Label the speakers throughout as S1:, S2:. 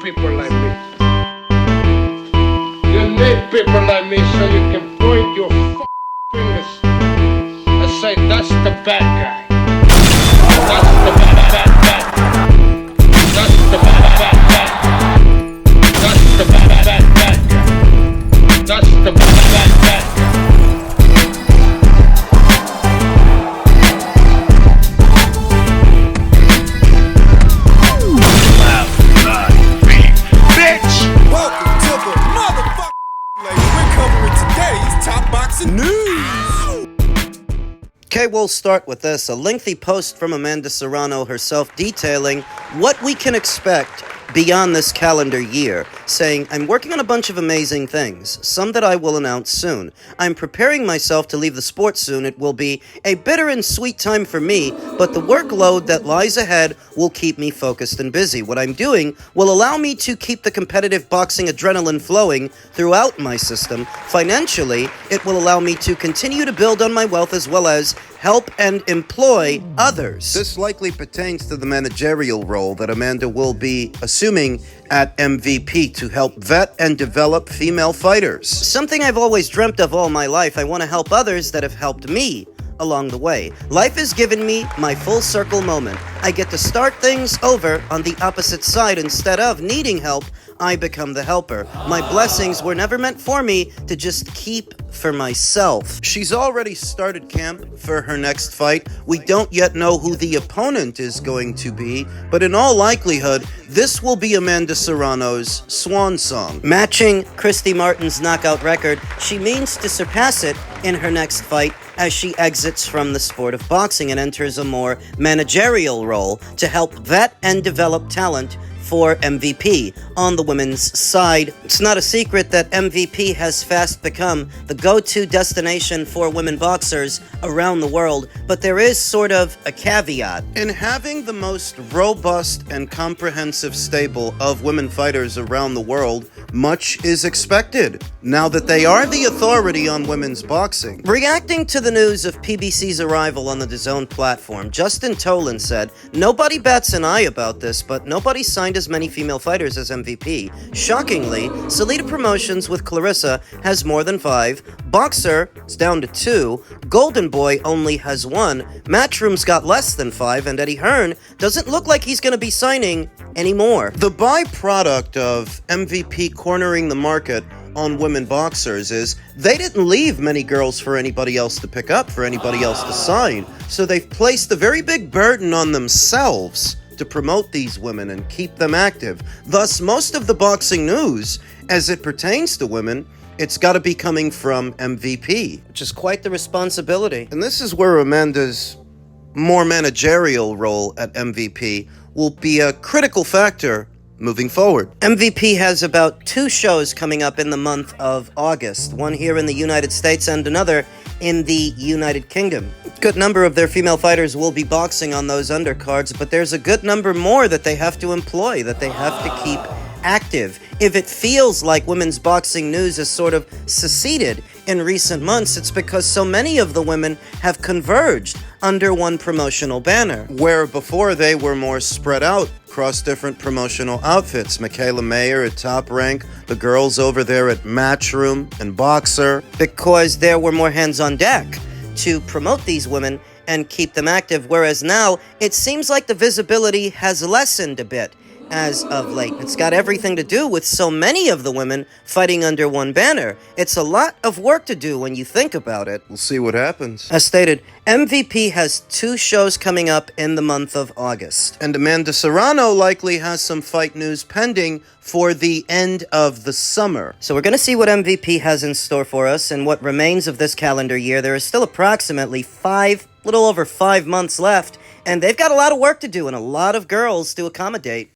S1: people like me. You need people like me so you can point your fingers and say, that's the bad guy. That's the bad guy. That's the bad guy. That's the bad guy. That's the bad guy.
S2: Okay, we'll start with this. A lengthy post from Amanda Serrano herself detailing what we can expect beyond this calendar year, saying, I'm working on a bunch of amazing things, some that I will announce soon. I'm preparing myself to leave the sport soon. It will be a bitter and sweet time for me, but the workload that lies ahead will keep me focused and busy. What I'm doing will allow me to keep the competitive boxing adrenaline flowing throughout my system. Financially, it will allow me to continue to build on my wealth as well as help and employ others. This likely pertains to the managerial role that Amanda will be assuming at MVP to help vet and develop female fighters. Something I've always dreamt of all my life. I want to help others that have helped me along the way. Life has given me my full circle moment. I get to start things over on the opposite side. Instead of needing help, I become the helper. My blessings were never meant for me to just keep for myself. She's already started camp for her next fight. We don't yet know who the opponent is going to be, but in all likelihood, this will be Amanda Serrano's swan song. Matching Christy Martin's knockout record, she means to surpass it in her next fight as she exits from the sport of boxing and enters a more managerial role to help vet and develop talent for MVP on the women's side. It's not a secret that MVP has fast become the go-to destination for women boxers around the world, but there is sort of a caveat. In having the most robust and comprehensive stable of women fighters around the world, much is expected now that they are the authority on women's boxing. Reacting to the news of PBC's arrival on the DAZN platform, Justin Tolan said, "Nobody bats an eye about this, but nobody signed as many female fighters as MVP. Shockingly, Salida Promotions with Clarissa has more than 5. Boxer is down to 2. Golden Boy only has 1. Matchroom's got less than 5, and Eddie Hearn doesn't look like he's going to be signing anymore." The byproduct of MVP cornering the market on women boxers is they didn't leave many girls for anybody else to pick up, for anybody else to sign. So they've placed a very big burden on themselves to promote these women and keep them active. Thus, most of the boxing news, as it pertains to women, it's got to be coming from MVP, which is quite the responsibility. And this is where Amanda's more managerial role at MVP will be a critical factor moving forward. MVP has about 2 shows coming up in the month of August, one here in the United States and another in the United Kingdom. A good number of their female fighters will be boxing on those undercards, but there's a good number more that they have to employ, that they have to keep active. If it feels like women's boxing news has sort of seceded in recent months, it's because so many of the women have converged under one promotional banner, where before they were more spread out across different promotional outfits. Michaela Mayer at Top Rank, the girls over there at Matchroom and Boxer, because there were more hands on deck to promote these women and keep them active, whereas now it seems like the visibility has lessened a bit as of late. It's got everything to do with so many of the women fighting under one banner. It's a lot of work to do when you think about it. We'll see what happens. As stated, MVP has 2 shows coming up in the month of August. And Amanda Serrano likely has some fight news pending for the end of the summer. So we're going to see what MVP has in store for us in what remains of this calendar year. There is still approximately little over 5 months left, and they've got a lot of work to do and a lot of girls to accommodate.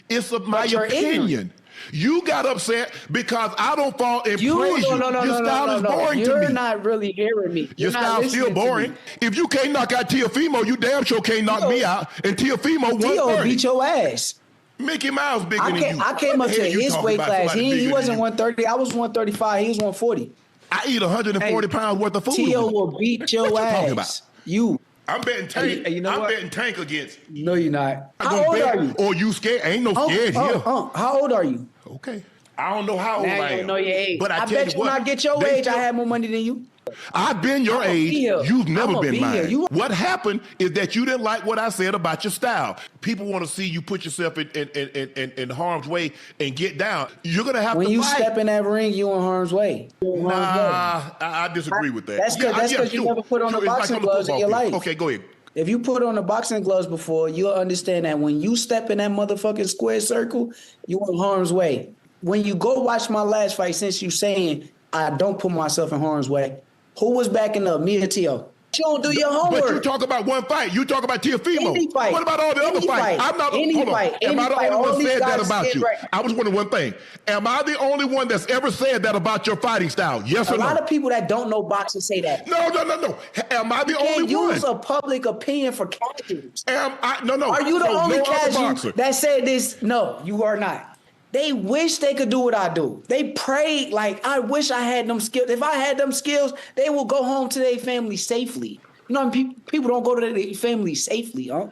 S3: It's my opinion. You got upset because I don't fall in praise you. Your style is boring to me.
S4: You're not really hearing me.
S3: Your style's still boring. If you can't knock out Teofimo, you damn sure can't knock me out. And Teofimo 130.
S4: Teo beat your ass.
S3: Mickey Mouse bigger than you.
S4: I came up to his weight class. He wasn't 130. I was 135. He was 140.
S3: I eat 140 pounds worth of food.
S4: Teo will beat your ass.
S3: About?
S4: You.
S3: I'm betting Tank.
S5: Hey, you know
S3: I'm
S5: what?
S3: betting Tank against.
S4: No, you're not. How old are you?
S3: Or you scared? Ain't no scared here.
S4: How old are you?
S3: Okay. I don't know how old
S4: Now
S3: I
S4: you
S3: am.
S4: don't know your age.
S3: But I tell
S4: bet
S3: you what,
S4: when I get your age, I have more money than you.
S3: I've been your age.
S4: here.
S3: You've never
S4: I'ma
S3: been
S4: be
S3: mine.
S4: here.
S3: What happened is that you didn't like what I said about your style. People want to see you put yourself in harm's way and get down. You're gonna have
S4: When
S3: to
S4: you
S3: fight.
S4: step in that ring, you in harm's way.
S3: Nah, I disagree with that.
S4: That's because you never put on the
S3: It's like
S4: boxing
S3: the
S4: gloves in
S3: football
S4: your
S3: field.
S4: life.
S3: Okay, go ahead.
S4: If you put on the boxing gloves before, you'll understand that when you step in that motherfucking square circle, you in harm's way. When you go watch my last fight, since you saying I don't put myself in harm's way, who was backing up, me or T.O.? You don't do your homework.
S3: But you talk about one fight. You talk about Teofimo.
S4: Any fight.
S3: What about all the other
S4: Any
S3: fights?
S4: fight.
S3: I'm not.
S4: Any
S3: hold on.
S4: fight.
S3: Am
S4: Any
S3: I the
S4: fight.
S3: only
S4: All
S3: one
S4: these
S3: said that
S4: guys
S3: about
S4: get
S3: you?
S4: right.
S3: I was wondering one thing. Am I the only one that's ever said that about your fighting style? Yes or
S4: A
S3: no?
S4: lot of people that don't know boxing say that.
S3: No. Am I the
S4: You
S3: only
S4: can't use
S3: one?
S4: a public opinion for casuals.
S3: No.
S4: Are you the
S3: So
S4: only
S3: no other
S4: casual
S3: boxer.
S4: that said this? No, you are not. They wish they could do what I do. They prayed like, I wish I had them skills. If I had them skills, they will go home to their family safely. You know, people don't go to their family safely, huh?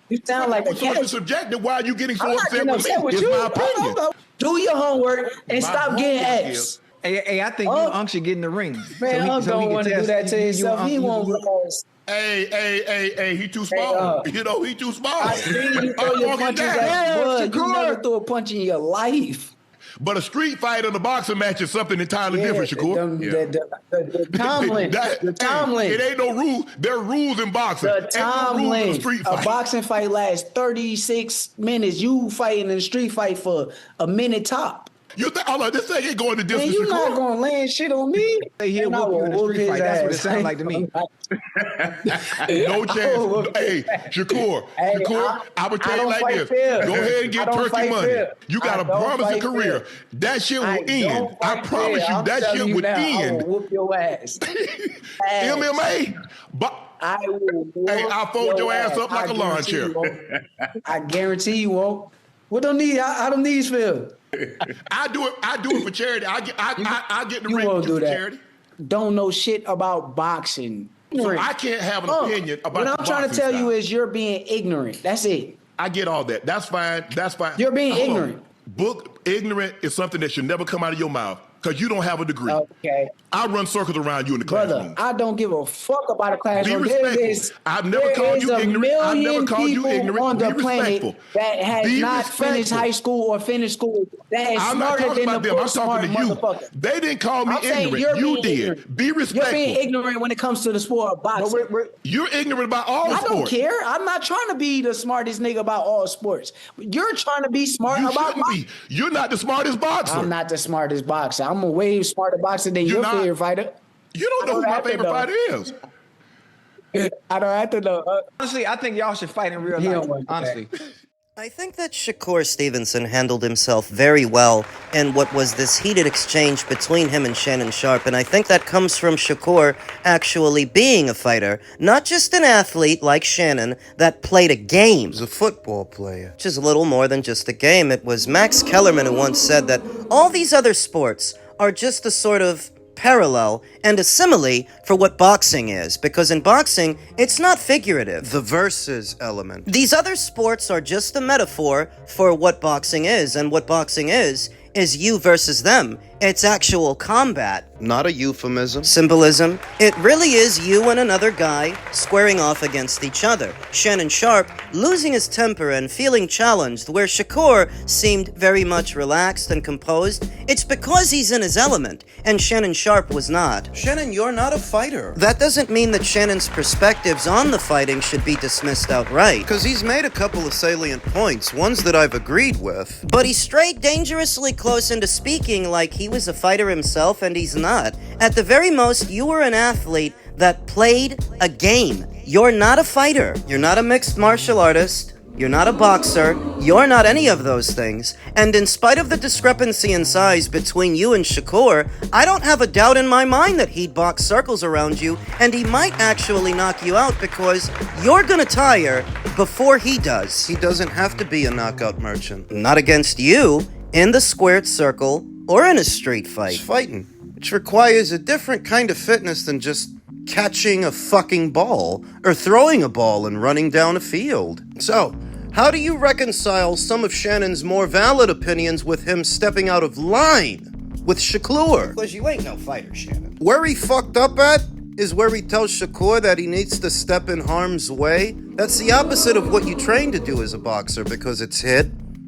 S4: You sound like a
S3: So it's
S4: casual.
S3: subjective. Why are you getting so
S4: I'm not
S3: upset
S4: getting
S3: with me?
S4: upset with
S3: It's
S4: you.
S3: my opinion.
S4: Do your homework and stop getting
S3: homework
S4: F's.
S3: is-
S5: Hey, I think you and Unc should get in the ring.
S4: Man, Unc don't want to do that to himself. He won't lose.
S3: Hey, he too small. He too small.
S4: I see you throw your punches like bud. You never threw a punch in your life.
S3: But a street fight and a boxing match is something entirely different, Shakur.
S4: The Tomlin. The Tomlin.
S3: It ain't no rule. There are rules in boxing.
S4: The
S3: Ain't no rules in a street
S4: a
S3: fight.
S4: boxing fight lasts 36 minutes. You fighting in a street fight for a minute top.
S3: You think? Hold on, this thing ain't going the
S4: Man,
S3: distance.
S4: you not
S3: Shakur.
S4: gonna land shit on me.
S5: He'll
S4: And I
S5: whoop you in a
S4: will
S5: street
S4: whoop
S5: fight. That's what it
S4: his
S5: sounds
S4: ass.
S5: like to me.
S3: No chance. Hey, Shakur, I would tell you like this.
S4: Fair.
S3: Go ahead and get
S4: I don't
S3: turkey
S4: fight
S3: money.
S4: fair.
S3: You got
S4: I
S3: a
S4: don't
S3: promising
S4: fight
S3: career.
S4: fair.
S3: That shit will
S4: I
S3: end.
S4: don't
S3: I
S4: fight
S3: promise
S4: fair.
S3: you
S4: I'm
S3: that
S4: telling
S3: shit
S4: you
S3: would
S4: now, I
S3: end.
S4: will whoop your ass.
S3: MMA? But
S4: I will.
S3: hey, I'll fold your ass up like a lawn chair.
S4: I guarantee you won't. What them knees? How them knees feel?
S3: I do it for charity. I get in the
S4: You
S3: ring
S4: won't
S3: just
S4: do
S3: for
S4: that.
S3: charity.
S4: Don't know shit about boxing.
S3: So I can't have an opinion about
S4: What
S3: the
S4: I'm trying to
S3: boxing
S4: tell
S3: style.
S4: you is you're being ignorant. That's it.
S3: I get all that. That's fine.
S4: You're being
S3: Hold on.
S4: ignorant.
S3: Ignorant is something that should never come out of your mouth because you don't have a degree.
S4: Okay.
S3: I run circles around you in the
S4: Brother,
S3: classroom.
S4: I don't give a fuck about a
S3: Be
S4: classroom.
S3: respectful. I've never called you ignorant. I've never called you ignorant.
S4: On
S3: Be
S4: the planet
S3: respectful.
S4: that has
S3: Be
S4: not finished
S3: respectful.
S4: high school or finished school that is
S3: I'm not
S4: smarter
S3: talking
S4: than
S3: about
S4: the
S3: them. I'm
S4: book smart
S3: talking to you.
S4: motherfucker.
S3: They didn't call me
S4: I'm saying
S3: ignorant.
S4: you're
S3: You
S4: being
S3: did.
S4: ignorant.
S3: Be respectful.
S4: You're being ignorant when it comes to the sport of boxing.
S3: You're ignorant about all
S4: I
S3: sports.
S4: don't care. I'm not trying to be the smartest nigga about all sports. You're trying to be smart
S3: You
S4: about
S3: shouldn't
S4: boxing.
S3: be. You're not the smartest boxer.
S4: I'm not the smartest boxer. I'm a way smarter boxer than
S3: You're
S4: your
S3: not.
S4: favorite fighter.
S3: You don't know who my favorite fighter is.
S4: I don't have to know.
S5: Honestly, I think y'all should fight in real
S4: He
S5: life.
S4: don't want that.
S5: Honestly.
S2: I think that Shakur Stevenson handled himself very well in what was this heated exchange between him and Shannon Sharpe, and I think that comes from Shakur actually being a fighter, not just an athlete like Shannon that played a game.
S6: He's a football player.
S2: Which is a little more than just a game. It was Max Kellerman who once said that all these other sports are just a sort of parallel and a simile for what boxing is, because in boxing, it's not figurative.
S6: The versus element.
S2: These other sports are just a metaphor for what boxing is, and what boxing is you versus them. It's actual combat.
S6: Not a euphemism.
S2: Symbolism. It really is you and another guy squaring off against each other. Shannon Sharpe losing his temper and feeling challenged, where Shakur seemed very much relaxed and composed. It's because he's in his element, and Shannon Sharpe was not.
S6: Shannon, you're not a fighter.
S2: That doesn't mean that Shannon's perspectives on the fighting should be dismissed outright.
S6: Because he's made a couple of salient points, ones that I've agreed with.
S2: But he strayed dangerously close into speaking like he was a fighter himself, and he's not. At the very most, you were an athlete that played a game. You're not a fighter. You're not a mixed martial artist. You're not a boxer. You're not any of those things. And in spite of the discrepancy in size between you and Shakur, I don't have a doubt in my mind that he'd box circles around you, and he might actually knock you out because you're gonna tire before he does.
S6: He doesn't have to be a knockout merchant.
S2: Not against you, in the squared circle, or in a street fight.
S6: It's fighting, which requires a different kind of fitness than just
S2: catching a fucking ball or throwing a ball and running down a field. So, how do you reconcile some of Shannon's more valid opinions with him stepping out of line with Shakur?
S6: Because you ain't no fighter, Shannon.
S2: Where he fucked up at is where he tells Shakur that he needs to step in harm's way. That's the opposite of what you train to do as a boxer, because it's hit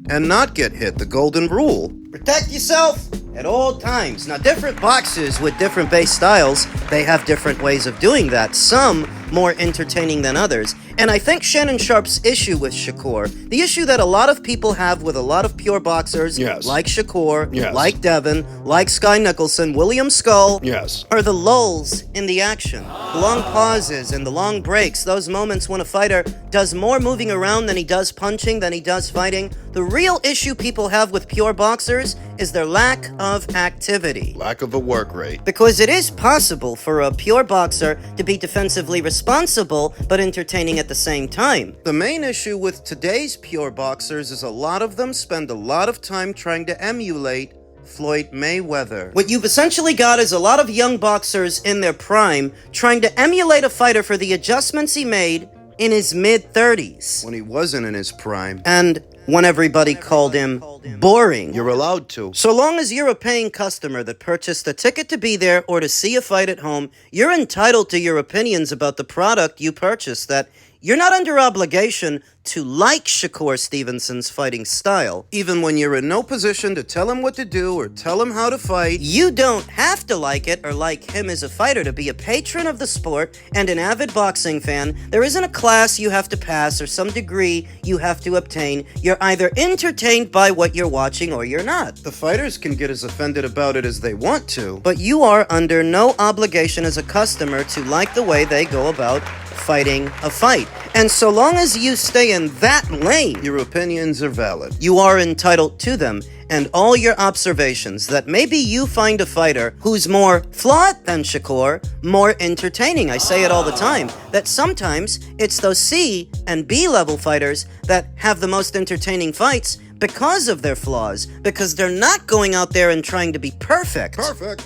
S2: and not get hit, the golden rule.
S6: Protect yourself at all times.
S2: Now, different boxers with different base styles, they have different ways of doing that, some more entertaining than others. And I think Shannon Sharpe's issue with Shakur, the issue that a lot of people have with a lot of pure boxers, like Shakur, like Devin, like Sky Nicholson, William Skull, are the lulls in the action. The long pauses and the long breaks, those moments when a fighter does more moving around than he does punching, than he does fighting. The real issue people have with pure boxers is their lack of activity.
S3: Lack of a work rate.
S2: Because it is possible for a pure boxer to be defensively responsible but entertaining at the same time. The main issue with today's pure boxers is a lot of them spend a lot of time trying to emulate Floyd Mayweather. What you've essentially got is a lot of young boxers in their prime trying to emulate a fighter for the adjustments he made in his mid-30s.
S6: When he wasn't in his prime.
S2: And when everybody called him boring.
S6: You're allowed to.
S2: So long as you're a paying customer that purchased a ticket to be there or to see a fight at home, you're entitled to your opinions about the product you purchased. That you're not under obligation to like Shakur Stevenson's fighting style. Even when you're in no position to tell him what to do or tell him how to fight, you don't have to like it or like him as a fighter to be a patron of the sport and an avid boxing fan. There isn't a class you have to pass or some degree you have to obtain. You're either entertained by what you're watching or you're not.
S6: The fighters can get as offended about it as they want to.
S2: But you are under no obligation as a customer to like the way they go about fighting a fight. And so long as you stay in that lane,
S6: your opinions are valid.
S2: You are entitled to them. And all your observations that maybe you find a fighter who's more flawed than Shakur, more entertaining. I say it all the time, that sometimes it's those C and B level fighters that have the most entertaining fights because of their flaws, because they're not going out there and trying to be perfect.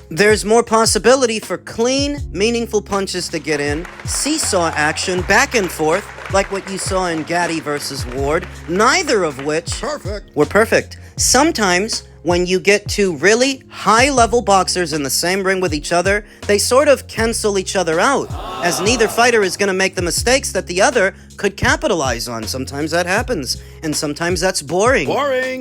S2: There's more possibility for clean, meaningful punches to get in, seesaw action, back and forth, like what you saw in Gaddy versus Ward, neither of which were perfect. Sometimes, when you get two really high-level boxers in the same ring with each other, they sort of cancel each other out, as neither fighter is going to make the mistakes that the other could capitalize on. Sometimes that happens, and sometimes that's boring.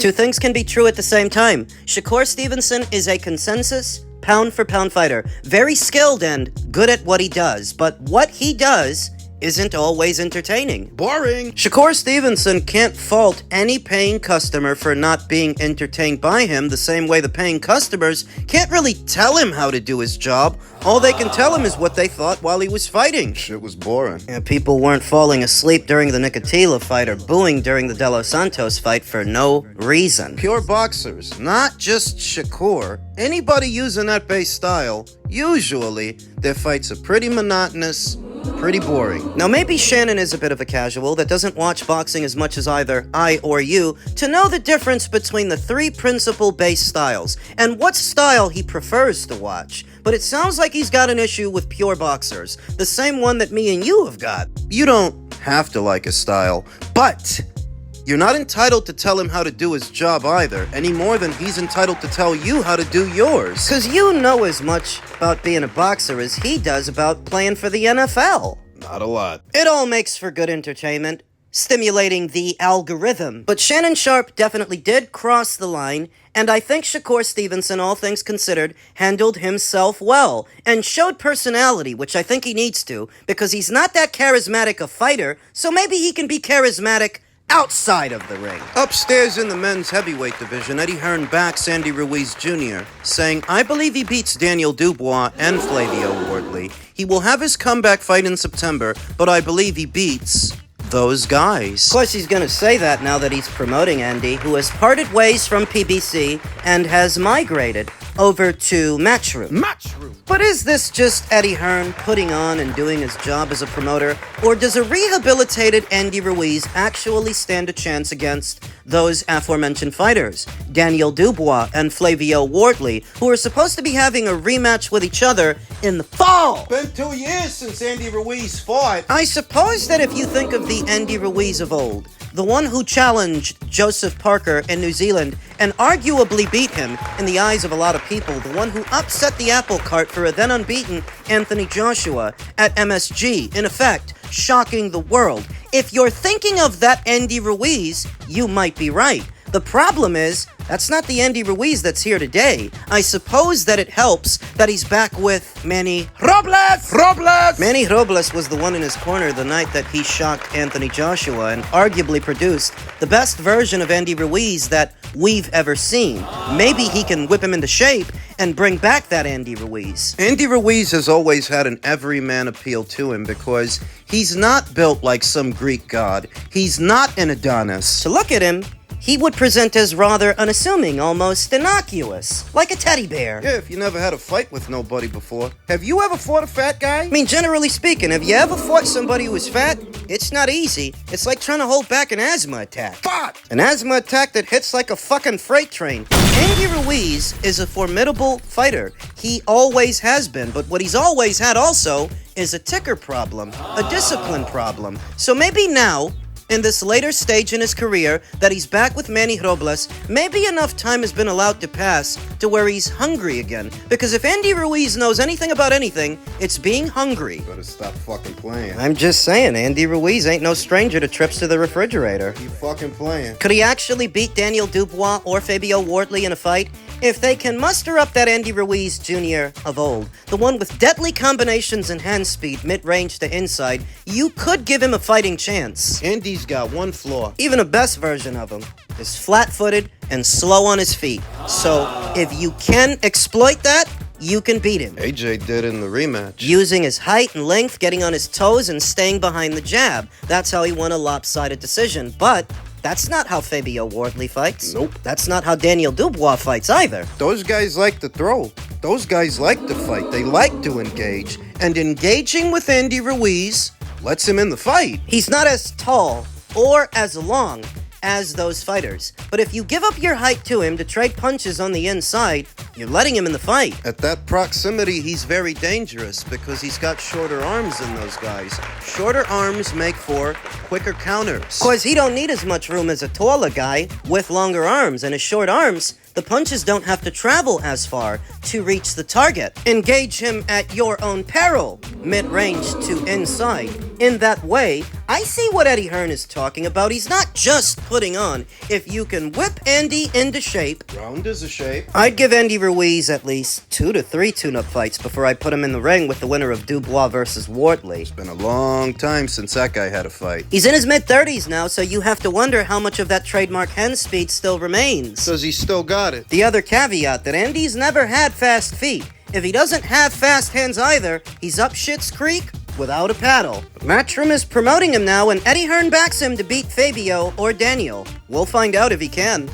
S2: Two things can be true at the same time. Shakur Stevenson is a consensus pound-for-pound fighter, very skilled and good at what he does, but what he does isn't always entertaining. Shakur Stevenson can't fault any paying customer for not being entertained by him, the same way the paying customers can't really tell him how to do his job. All they can tell him is what they thought while he was fighting.
S6: Shit was boring.
S2: Yeah, people weren't falling asleep during the Nicotila fight or booing during the De Los Santos fight for no reason.
S6: Pure boxers, not just Shakur. Anybody using that base style, usually their fights are pretty monotonous, pretty boring.
S2: Now, maybe Shannon is a bit of a casual that doesn't watch boxing as much as either I or you to know the difference between the three principal base styles and what style he prefers to watch. But it sounds like he's got an issue with pure boxers, the same one that me and you have got.
S6: You don't have to like his style, but you're not entitled to tell him how to do his job either, any more than he's entitled to tell you how to do yours.
S2: Because you know as much about being a boxer as he does about playing for the NFL.
S3: Not a lot.
S2: It all makes for good entertainment, stimulating the algorithm. But Shannon Sharpe definitely did cross the line, and I think Shakur Stevenson, all things considered, handled himself well and showed personality, which I think he needs to, because he's not that charismatic a fighter, so maybe he can be charismatic outside of the ring.
S6: Upstairs in the men's heavyweight division, Eddie Hearn backs Andy Ruiz Jr., saying, "I believe he beats Daniel Dubois and Flavio Wardley. He will have his comeback fight in September, but I believe he beats those guys."
S2: Of course, he's going to say that now that he's promoting Andy, who has parted ways from PBC and has migrated over to Matchroom.
S3: Matchroom.
S2: But is this just Eddie Hearn putting on and doing his job as a promoter? Or does a rehabilitated Andy Ruiz actually stand a chance against those aforementioned fighters, Daniel Dubois and Flavio Wardley, who are supposed to be having a rematch with each other in the fall?
S6: Been 2 years since Andy Ruiz fought.
S2: I suppose that if you think of the Andy Ruiz of old, the one who challenged Joseph Parker in New Zealand and arguably beat him in the eyes of a lot of people, the one who upset the apple cart for a then unbeaten Anthony Joshua at MSG, in effect, shocking the world. If you're thinking of that Andy Ruiz, you might be right. The problem is, that's not the Andy Ruiz that's here today. I suppose that it helps that he's back with Manny Robles! Manny Robles was the one in his corner the night that he shocked Anthony Joshua and arguably produced the best version of Andy Ruiz that we've ever seen. Maybe he can whip him into shape and bring back that Andy Ruiz.
S6: Andy Ruiz has always had an everyman appeal to him because he's not built like some Greek god. He's not an Adonis.
S2: To look at him, he would present as rather unassuming, almost innocuous, like a teddy bear.
S6: Yeah, if you never had a fight with nobody before. Have you ever fought a fat guy?
S2: I mean, generally speaking, have you ever fought somebody who is fat? It's not easy. It's like trying to hold back an asthma attack.
S3: Fuck!
S2: An asthma attack that hits like a fucking freight train. Andy Ruiz is a formidable fighter. He always has been, but what he's always had also is a ticker problem, a discipline problem. So maybe now, in this later stage in his career, that he's back with Manny Robles, maybe enough time has been allowed to pass to where he's hungry again. Because if Andy Ruiz knows anything about anything, it's being hungry.
S6: Better stop fucking playing.
S2: I'm just saying, Andy Ruiz ain't no stranger to trips to the refrigerator.
S6: You fucking playing.
S2: Could he actually beat Daniel Dubois or Fabio Wardley in a fight? If they can muster up that Andy Ruiz Jr. of old, the one with deadly combinations and hand speed mid-range to inside, you could give him a fighting chance.
S6: Andy's got one flaw.
S2: Even a best version of him is flat-footed and slow on his feet. So, if you can exploit that, you can beat him.
S6: AJ did in the rematch.
S2: Using his height and length, getting on his toes, and staying behind the jab. That's how he won a lopsided decision. But that's not how Fabio Wardley fights.
S6: Nope.
S2: That's not how Daniel Dubois fights either.
S6: Those guys like to throw. Those guys like to fight. They like to engage. And engaging with Andy Ruiz lets him in the fight.
S2: He's not as tall or as long as those fighters. But if you give up your height to him to trade punches on the inside, you're letting him in the fight.
S6: At that proximity, he's very dangerous because he's got shorter arms than those guys. Shorter arms make for quicker counters.
S2: Cause he don't need as much room as a taller guy with longer arms, and his short arms, the punches don't have to travel as far to reach the target. Engage him at your own peril, mid-range to inside. In that way, I see what Eddie Hearn is talking about. He's not just putting on. If you can whip Andy into shape,
S6: Round is a shape.
S2: I'd give Andy Ruiz at least 2 to 3 tune-up fights before I put him in the ring with the winner of Dubois versus Wardley.
S6: Been a long time since that guy had a fight.
S2: He's in his mid-30s now, so you have to wonder how much of that trademark hand speed still remains.
S6: Does he still got it?
S2: The other caveat that Andy's never had fast feet. If he doesn't have fast hands either, he's up Schitt's Creek without a paddle. Matchroom is promoting him now, and Eddie Hearn backs him to beat Fabio or Daniel. We'll find out if he can.